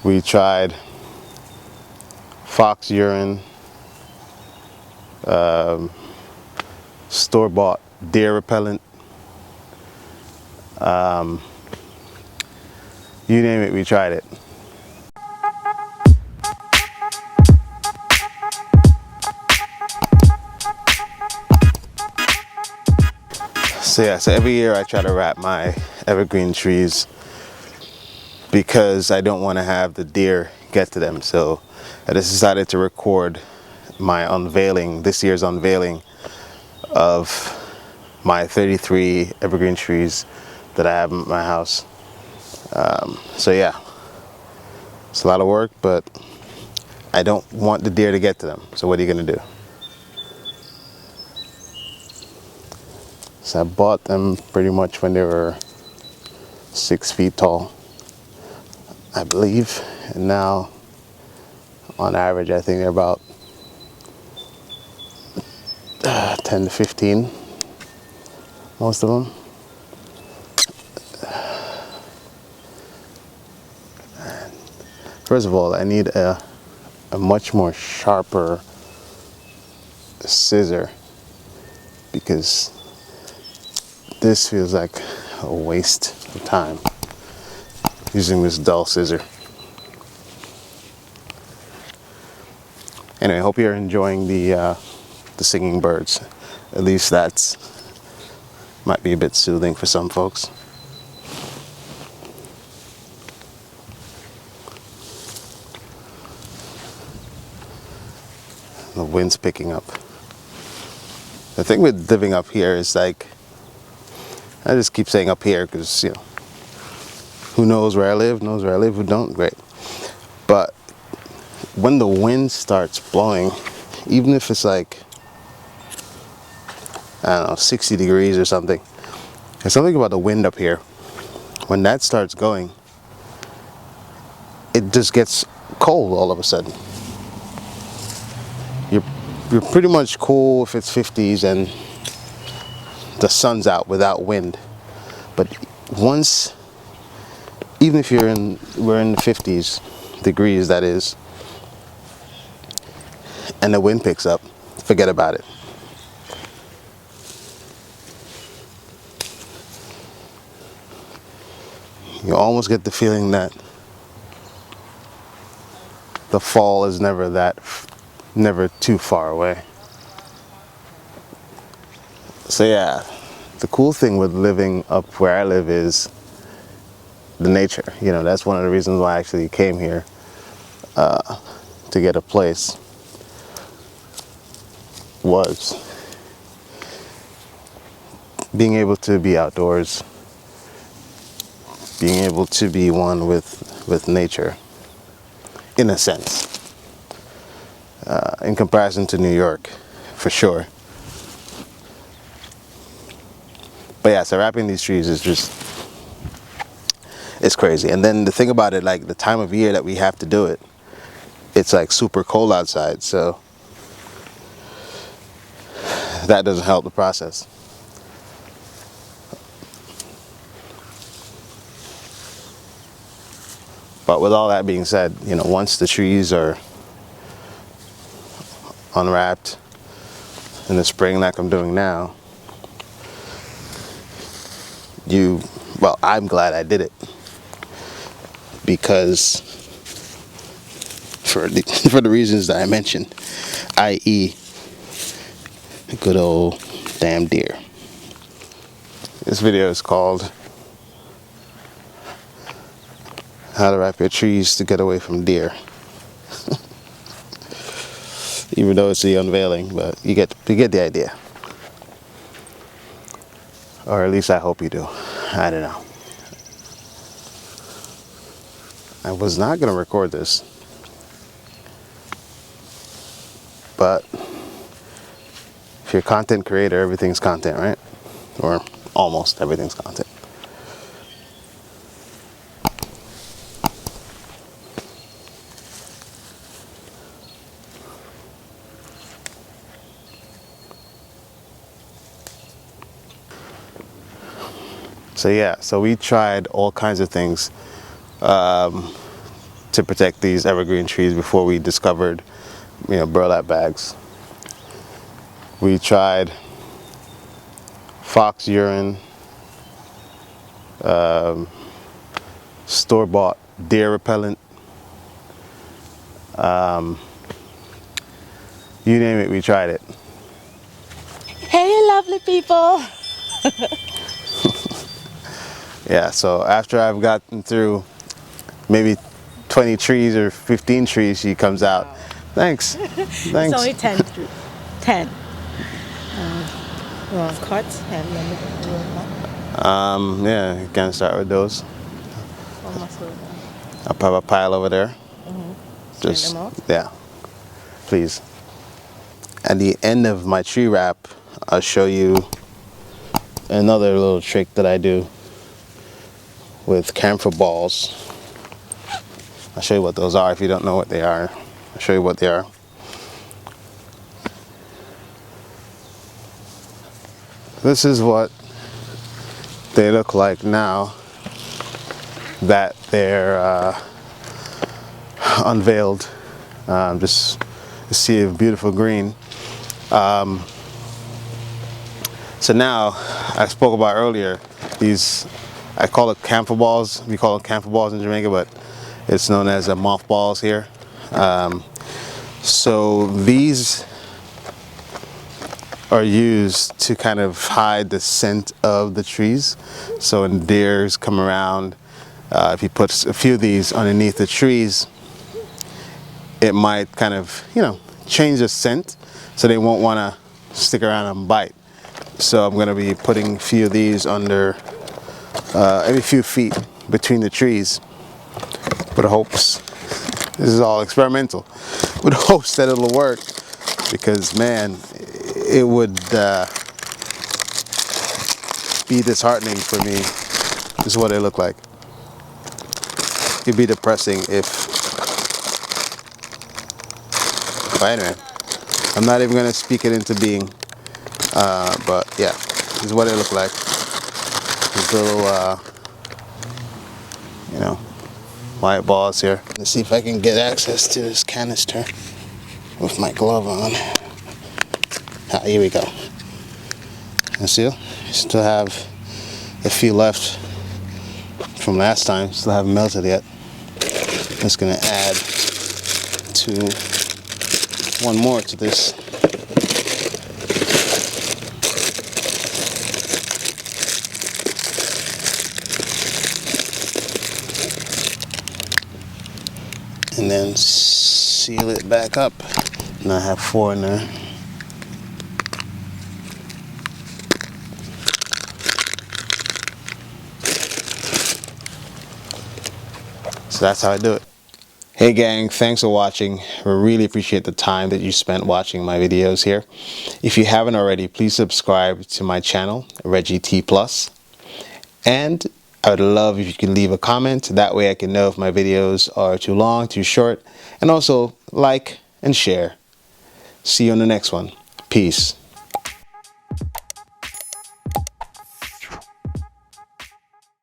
We tried fox urine, store-bought deer repellent. You name it, we tried it. So yeah, so every year I try to wrap my evergreen trees because I don't want to have the deer get to them. So I just decided to record my unveiling, this year's unveiling of my 33 evergreen trees that I have in my house. So yeah, it's a lot of work, but I don't want the deer to get to them. So what are you gonna do? So I bought them pretty much when they were 6 feet tall, I believe. And now, on average, I think they're about 10 to 15, most of them. First of all, I need a much more sharper scissor because this feels like a waste of time using this dull scissor. Anyway, I hope you're enjoying the singing birds. At least that's might be a bit soothing for some folks. The wind's picking up. The thing with living up here is like, I just keep saying up here because, you know, who knows where I live, who don't, great. But when the wind starts blowing, even if it's like, I don't know, 60 degrees or something, there's something about the wind up here. When that starts going, it just gets cold all of a sudden. You're pretty much cool if it's 50s and the sun's out without wind. But once, even if we're in the 50s degrees, that is, and the wind picks up, forget about it. You almost get the feeling that the fall is never too far away. So yeah, the cool thing with living up where I live is the nature. You know, that's one of the reasons why I actually came here, to get a place, was being able to be outdoors, being able to be one with nature, in a sense, in comparison to New York, for sure. But yeah, so wrapping these trees is just, it's crazy. And then the thing about it, like the time of year that we have to do it, it's like super cold outside, so that doesn't help the process. But with all that being said, you know, once the trees are unwrapped in the spring like I'm doing now, well, I'm glad I did it, because for the reasons that I mentioned, i.e. a good old damn deer. This video is called How to Wrap Your Trees to Get Away from Deer. Even though it's the unveiling, but you get the idea. Or at least I hope you do. I don't know. I was not going to record this, but if you're a content creator, everything's content, right? Or almost everything's content. So yeah, so we tried all kinds of things to to protect these evergreen trees before we discovered, burlap bags. We tried fox urine, store-bought deer repellent, you name it, we tried it. Hey, lovely people. Yeah, so after I've gotten through maybe 20 trees or 15 trees, she comes out. Wow. Thanks. Thanks. It's only 10. 10. Well, cuts. Have you ever Yeah, you can start with those. almost over? I'll have a pile over there. Just them out? Yeah, please. At the end of my tree wrap, I'll show you another little trick that I do with camphor balls. I'll show you what those are if you don't know what they are. I'll show you what they are. This is what they look like now that they're unveiled. Just a sea of beautiful green. So now, I spoke about earlier, these, I call it camphor balls. We call it camphor balls in Jamaica, but it's known as mothballs here. So these are used to kind of hide the scent of the trees. So when deers come around, if you put a few of these underneath the trees, it might kind of, change the scent, so they won't want to stick around and bite. So I'm going to be putting a few of these under every few feet between the trees with hopes. This is all experimental, with hopes that it'll work, because man, it would be disheartening for me. This is what they look like. It'd be depressing if. But anyway, I'm not even gonna speak it into being. But yeah, this is what they look like. These little, white balls here. Let's see if I can get access to this canister with my glove on. Ah, here we go. And see, still have a few left from last time. Still haven't melted yet. Just gonna add one more to this. And then seal it back up. And I have 4 in there. So that's how I do it. Hey gang, thanks for watching. We really appreciate the time that you spent watching my videos here. If you haven't already, please subscribe to my channel, Reggie T Plus. And I would love if you could leave a comment. That way I can know if my videos are too long, too short. And also like and share. See you on the next one. Peace.